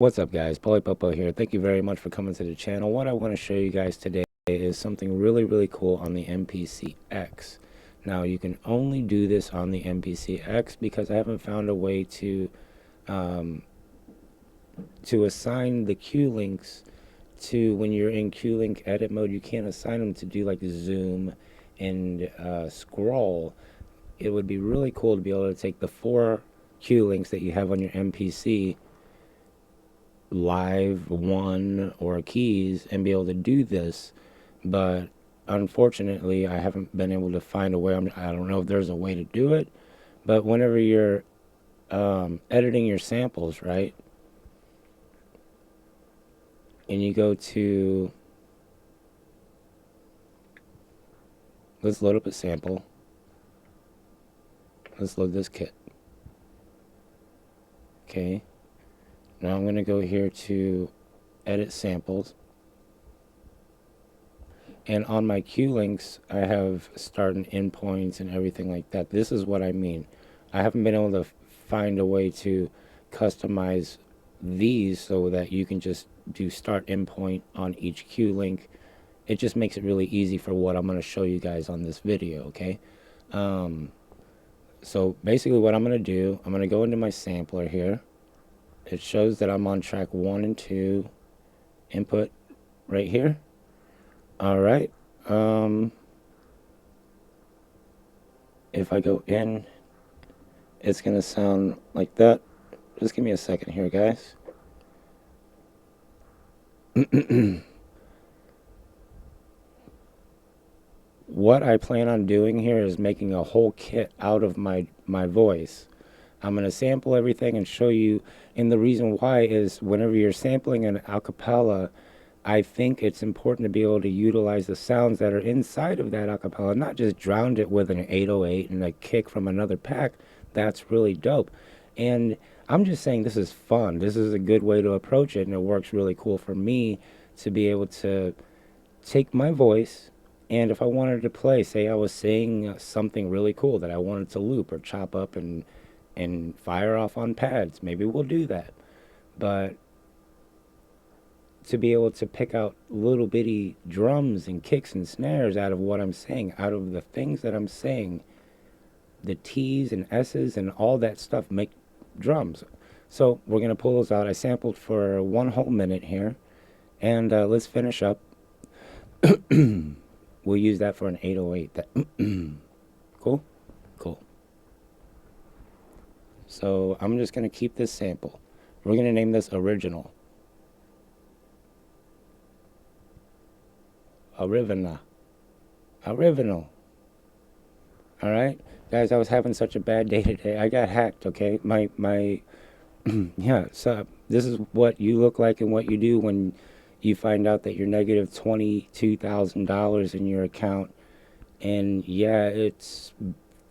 What's up, guys? Popo here. Thank you very much for coming to the channel. What I want to show you guys today is something really cool on the MPC X. Now, you can only do this on the MPC X because I haven't found a way um, to assign the Q links to when you're in Q link edit mode. You can't assign them to do like zoom and scroll. It would be really cool to be able to take the 4 Q links that you have on your MPC live one or keys and be able to do this, but unfortunately I haven't been able to find a way. I don't know if there's a way to do it, but whenever you're editing your samples, right, and you go to, let's load up a sample. Let's load this kit. Okay, now I'm going to go here to edit samples, and on my Q links I have start and end points and everything like that. This is what I mean. I haven't been able to find a way to customize these so that you can just do start endpoint on each Q link. It just makes it really easy for what I'm going to show you guys on this video. Okay, so basically what I'm going to do, I'm going to go into my sampler here. It shows that I'm on track 1 and 2 input right here. All right, if I go in, it's gonna sound like that. Just give me a second here, guys. What I plan on doing here is making a whole kit out of my voice. I'm going to sample everything and show you, and the reason why is whenever you're sampling an acapella, I think it's important to be able to utilize the sounds that are inside of that acapella, not just drown it with an 808 and a kick from another pack. That's really dope. And I'm just saying this is fun. This is a good way to approach it, and it works really cool for me to be able to take my voice, and if I wanted to play, say I was saying something really cool that I wanted to loop or chop up and fire off on pads, maybe we'll do that. But to be able to pick out little bitty drums and kicks and snares out of what I'm saying, out of the things that I'm saying, the T's and S's and all that stuff make drums. So we're going to pull those out. I sampled for 1 whole minute here, and let's finish up. We'll use that for an 808. That cool? Cool. So I'm just going to keep this sample. We're going to name this original. Original. All right, guys, I was having such a bad day today. I got hacked. Okay, my yeah. So this is what you look like and what you do when you find out that you're negative $22,000 in your account, and yeah, it's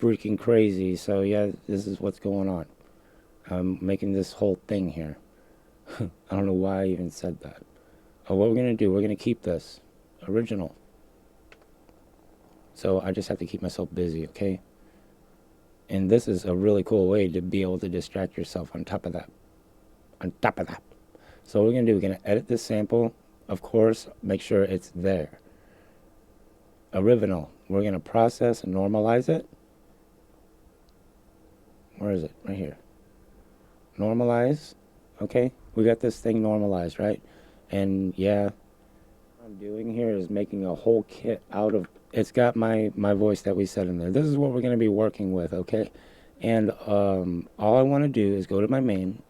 freaking crazy. So yeah, this is what's going on. I'm making this whole thing here. I don't know why I even said that. Oh, what we're gonna do? We're gonna keep this original. So I just have to keep myself busy, okay? And this is a really cool way to be able to distract yourself on top of that. On top of that. So what we're going to do, we're going to edit this sample. Of course, make sure it's there. Original. We're going to process and normalize it. Where is it? Right here. Normalize. Okay, we got this thing normalized, right? And yeah, what I'm doing here is making a whole kit out of, it's got my voice that we set in there. This is what we're going to be working with, okay? And all I want to do is go to my main,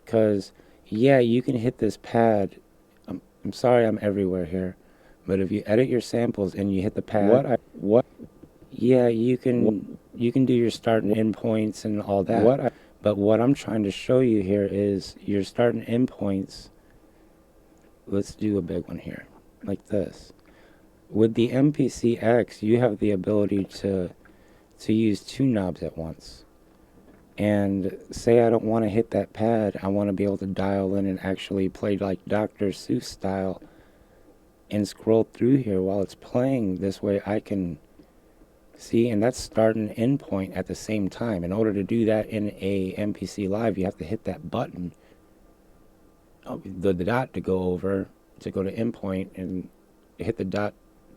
because yeah, you can hit this pad. I'm sorry I'm everywhere here, but if you edit your samples and you hit the pad, yeah, you can do your start and end points and all that. But what I'm trying to show you here is your start and end points. Let's do a big one here, like this. With the MPC X, you have the ability to use 2 knobs at once. And say I don't want to hit that pad, I want to be able to dial in and actually play like Dr. Seuss style and scroll through here while it's playing. This way I can see, and that's start and end point at the same time. In order to do that in a MPC Live, you have to hit that button the dot to go over, to go to endpoint, and hit the dot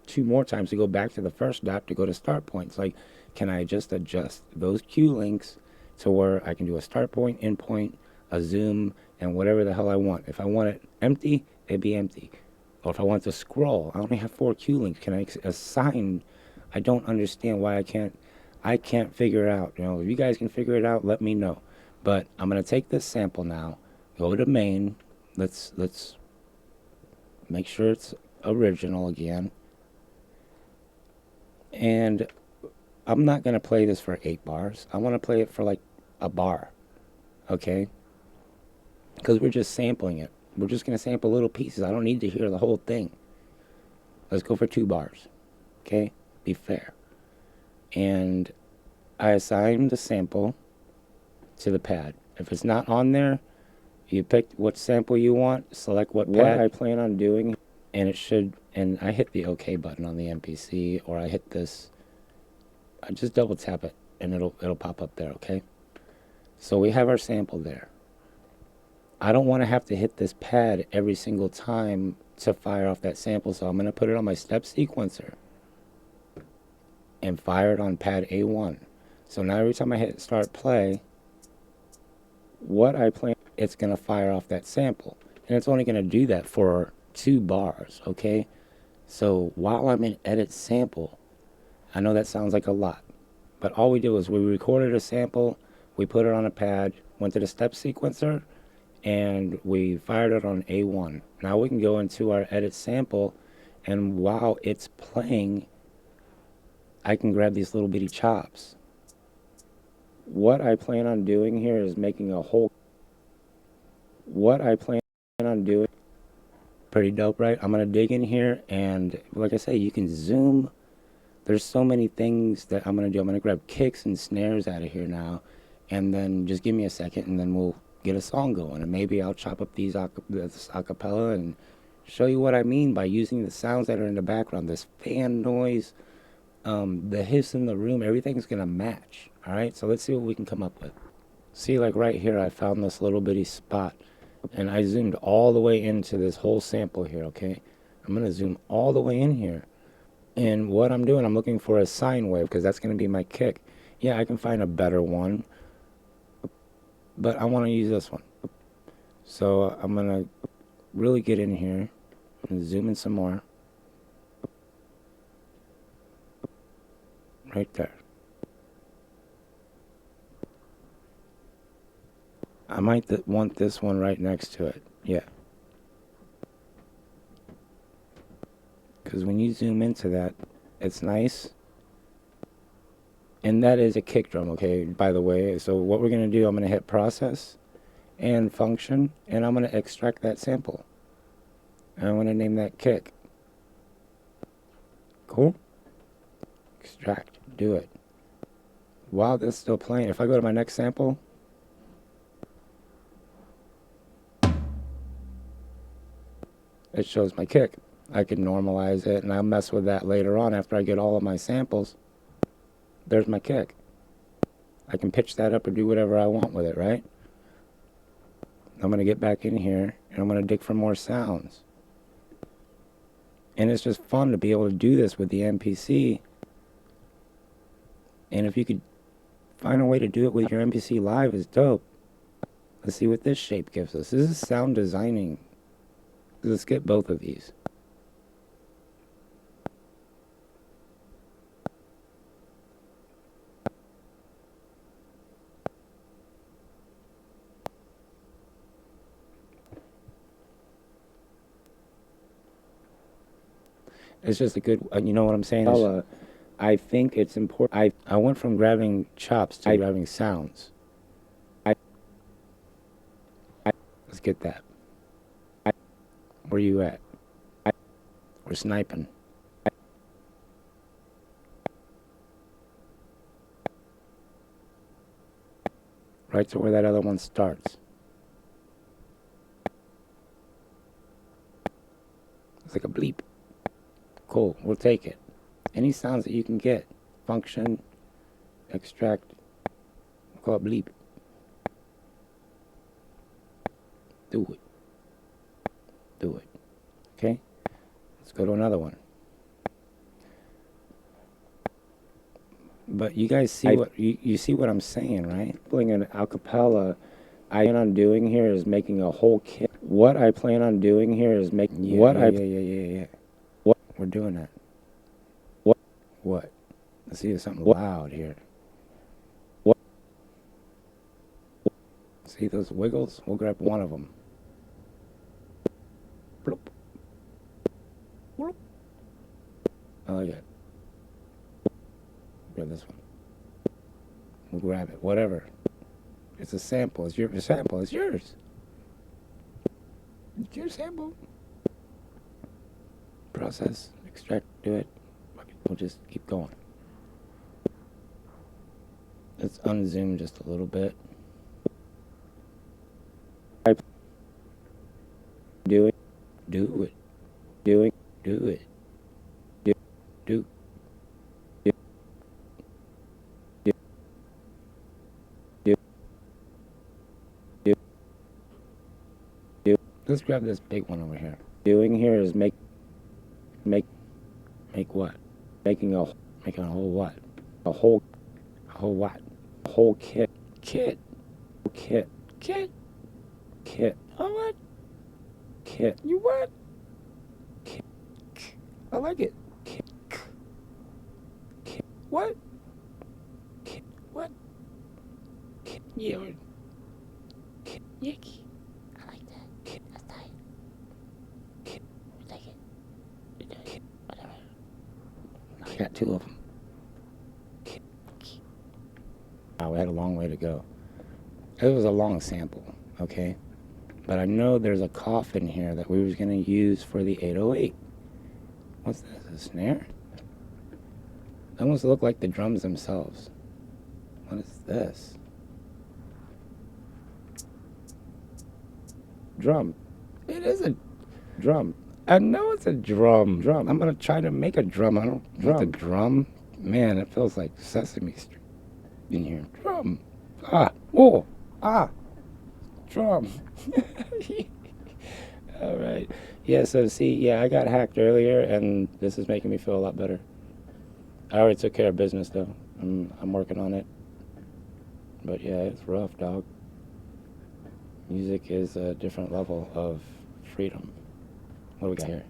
2 more times to go back to the first dot to go to start point. It's like, can I just adjust those cue links to where I can do a start point, end point, a zoom, and whatever the hell I want. If I want it empty, it'd be empty. Or if I want to scroll, I only have 4 cue links. Can I assign? I don't understand why I can't figure it out. You know, if you guys can figure it out, let me know. But I'm gonna take this sample now, go to main. Let's make sure it's original again. And I'm not gonna play this for 8 bars. I want to play it for like a bar, okay? Because we're just sampling it. We're just gonna sample little pieces. I don't need to hear the whole thing. Let's go for 2 bars, okay? Be fair. And I assign the sample to the pad. If it's not on there, you pick what sample you want, select what pad I plan on doing, and it should, and I hit the OK button on the MPC, or I hit this, I just double tap it and it'll pop up there, okay? So we have our sample there. I don't want to have to hit this pad every single time to fire off that sample, so I'm going to put it on my step sequencer and fire it on pad A1. So now every time I hit start play, what I plan, it's going to fire off that sample. And it's only going to do that for 2 bars, okay? So while I'm in edit sample, I know that sounds like a lot, but all we did was we recorded a sample, we put it on a pad, went to the step sequencer, and we fired it on A1. Now we can go into our edit sample, and while it's playing, I can grab these little bitty chops. What I plan on doing here is making a whole, pretty dope, right? I'm gonna dig in here, and like I say, you can zoom. There's so many things that I'm gonna do. I'm gonna grab kicks and snares out of here now, and then just give me a second, and then we'll get a song going, and maybe I'll chop up these this acapella and show you what I mean by using the sounds that are in the background, this fan noise, the hiss in the room, everything's gonna match. All right, so let's see what we can come up with. See, like right here, I found this little bitty spot, and I zoomed all the way into this whole sample here, okay? I'm gonna zoom all the way in here, and what I'm doing, I'm looking for a sine wave, because that's gonna be my kick. Yeah, I can find a better one, but I want to use this one. So I'm gonna really get in here and zoom in some more. Right there. I might want this one right next to it. Yeah. Because when you zoom into that, it's nice. And that is a kick drum, okay, by the way. So what we're going to do, I'm going to hit process and function, and I'm going to extract that sample. And I'm going to name that kick. Cool? Extract. Do it. While this is still playing, if I go to my next sample, it shows my kick. I can normalize it, and I'll mess with that later on after I get all of my samples. There's my kick. I can pitch that up or do whatever I want with it, right? I'm going to get back in here, and I'm going to dig for more sounds. And it's just fun to be able to do this with the MPC. And if you could find a way to do it with your MPC Live, is dope. Let's see what this shape gives us. This is sound designing. Let's get both of these. It's just a good, you know what I'm saying? I think it's important. I went from grabbing chops to grabbing sounds. Let's get that. Where you at? We're sniping. Right to where that other one starts. It's like a bleep. Cool, we'll take it. Any sounds that you can get. Function, extract, we'll call it bleep. Do it. Okay, let's go to another one. But you guys see what you see what I'm saying, right? Playing an acapella. I plan on doing here is making a whole kit. What I plan on doing here is making yeah. What we're doing that. What? Let's see, there's something loud here. What? See those wiggles? We'll grab one of them. Bloop. Bloop. I like it. Grab this one. We'll grab it. Whatever. It's a sample. It's your sample. It's yours. It's your sample. Process. Extract. Do it. We'll just keep going. Let's unzoom just a little bit. Do it. Do it. Do it. Do. Let's grab this big one over here. Doing here is make what? Making a whole what? A whole what? A whole kit. Oh what? Kit. You what? Kit. I like it. Kit. What? Kit. What? Kit. Yeah. Kit. Yicky. I like that. Kit. That's tight. Kit. I like it. Kit. Whatever. I got two of them. Kit. Wow, we had a long way to go. It was a long sample, okay? But I know there's a cough in here that we was going to use for the 808. What's this? A snare? They almost look like the drums themselves. What is this? Drum. It is a drum. I know it's a drum. I'm going to try to make a drum. I don't know the drum. Man, it feels like Sesame Street in here. Drum. Ah. Oh. Ah. Drum. All right. Yeah, so see, yeah, I got hacked earlier, and this is making me feel a lot better. I already took care of business, though. I'm working on it. But yeah, it's rough, dog. Music is a different level of freedom. What do we got here?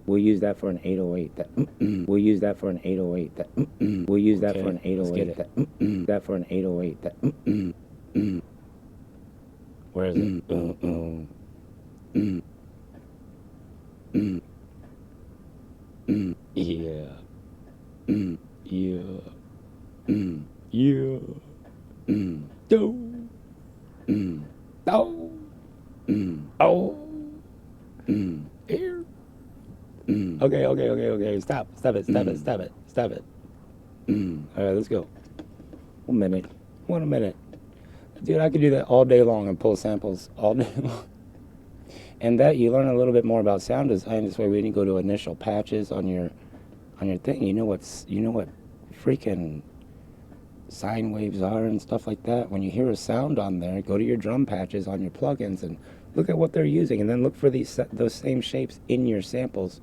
We'll use that for an 808. We'll use that for an 808. We'll use that for an 808. That for an 808. Where is it? Yeah. Yeah. Yeah. Do. Oh. Oh. Here. Okay. Stop it. All right, let's go. 1 minute. 1 minute. Dude, I could do that all day long and pull samples all day long. And that you learn a little bit more about sound design. This way, when you go to initial patches on your thing, you know what freaking sine waves are and stuff like that. When you hear a sound on there, go to your drum patches on your plugins and look at what they're using, and then look for those same shapes in your samples,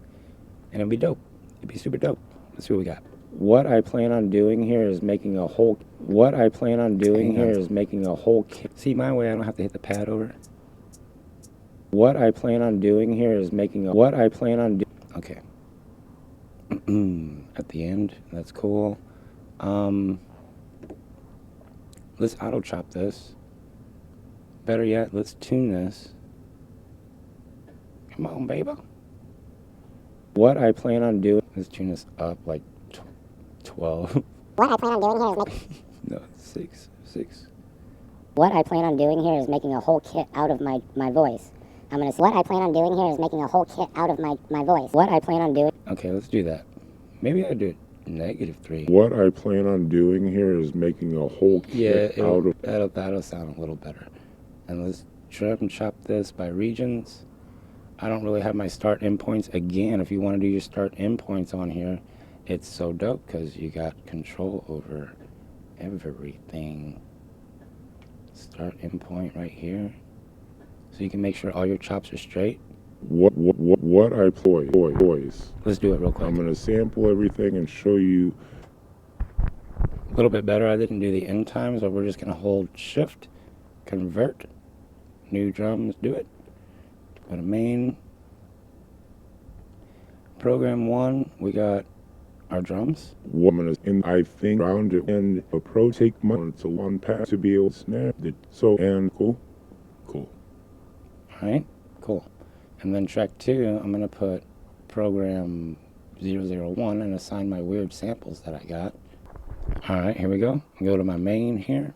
and it'll be dope. It'll be super dope. Let's see what we got. What I plan on doing here is making a whole. What I plan on doing here is making a whole kit. See, my way, I don't have to hit the pad over. What I plan on doing here is making a. What I plan on doing. Okay. At the end, that's cool. Let's auto chop this. Better yet, let's tune this. Come on, baby. What I plan on doing. Let's tune this up like 12. What I plan on doing here is making... No, 6. What I plan on doing here is making a whole kit out of my voice. What I plan on doing here is making a whole kit out of my voice. What I plan on doing... Okay, let's do that. Maybe I do it -3. What I plan on doing here is making a whole kit out of... That'll sound a little better. And let's trim and chop this by regions. I don't really have my start endpoints. Again, if you want to do your start endpoints on here, it's so dope because you got control over everything. Start endpoint right here. So you can make sure all your chops are straight. what I play voice. Let's do it real quick. I'm gonna sample everything and show you. A little bit better. I didn't do the end times, but we're just gonna hold shift, convert, new drums, do it. Go to main. Program 1, we got our drums. Woman and I think round it and approach take my to one pass to be able to snap it. So and cool. Alright, cool. And then track 2, I'm gonna put program 001 and assign my weird samples that I got. Alright, here we go. Go to my main here.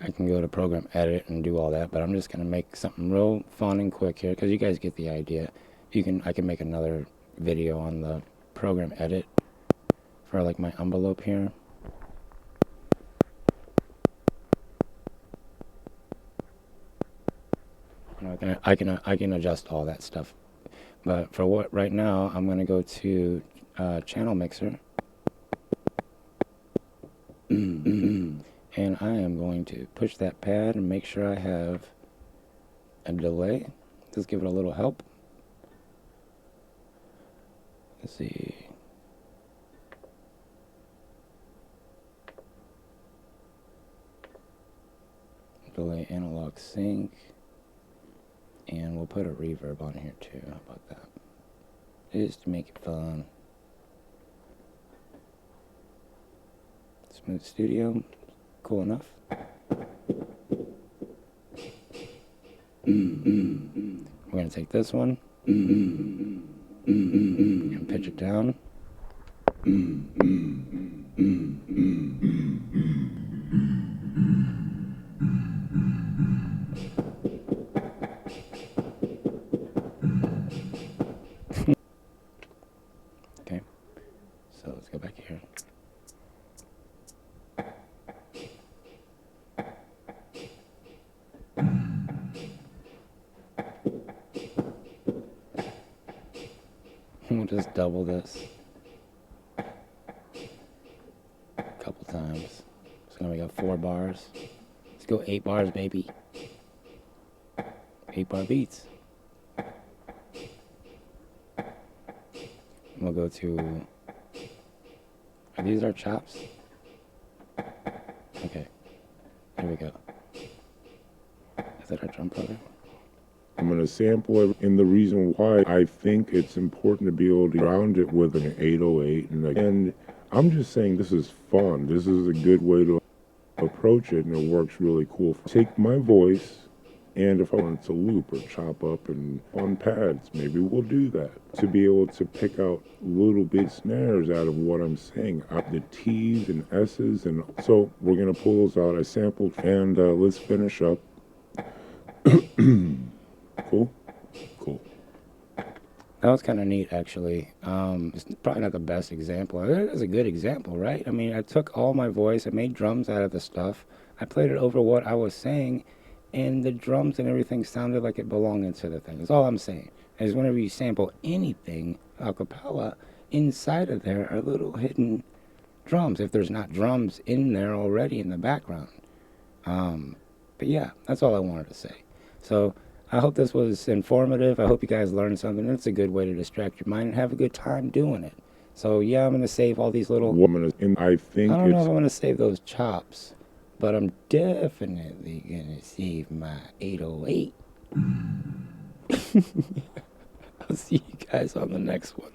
I can go to program edit and do all that, but I'm just gonna make something real fun and quick here because you guys get the idea. I can make another video on the program edit for like my envelope here. I can adjust all that stuff, but for what right now I'm gonna go to channel mixer. And I am going to push that pad and make sure I have a delay. Just give it a little help. Let's see. Delay analog sync. And we'll put a reverb on here too. How about that? Just to make it fun. Smooth Studio. Cool enough. We're going to take this one and pitch it down. Okay, so let's go back here. We'll just double this a couple times. So now we got 4 bars. Let's go 8 bars, baby. 8 bar beats. We'll go to, are these our chops? Okay, here we go. Is that our drum program? I'm going to sample it, and the reason why I think it's important to be able to round it with an 808, and I'm just saying this is fun. This is a good way to approach it, and it works really cool. Take my voice, and if I want to loop or chop up and on pads, maybe we'll do that. To be able to pick out little bit snares out of what I'm saying, out the T's and S's, and so we're going to pull those out. I sampled, and let's finish up. Cool. That was kind of neat, actually. It's probably not the best example. It is a good example, right? I mean, I took all my voice, I made drums out of the stuff, I played it over what I was saying, and the drums and everything sounded like it belonged into the thing. That's all I'm saying. Is whenever you sample anything a cappella, inside of there are little hidden drums, if there's not drums in there already in the background. But yeah, that's all I wanted to say. So I hope this was informative. I hope you guys learned something. It's a good way to distract your mind and have a good time doing it. So yeah, I'm going to save all these little... And I think I don't know if I'm going to save those chops, but I'm definitely going to save my 808. I'll see you guys on the next one.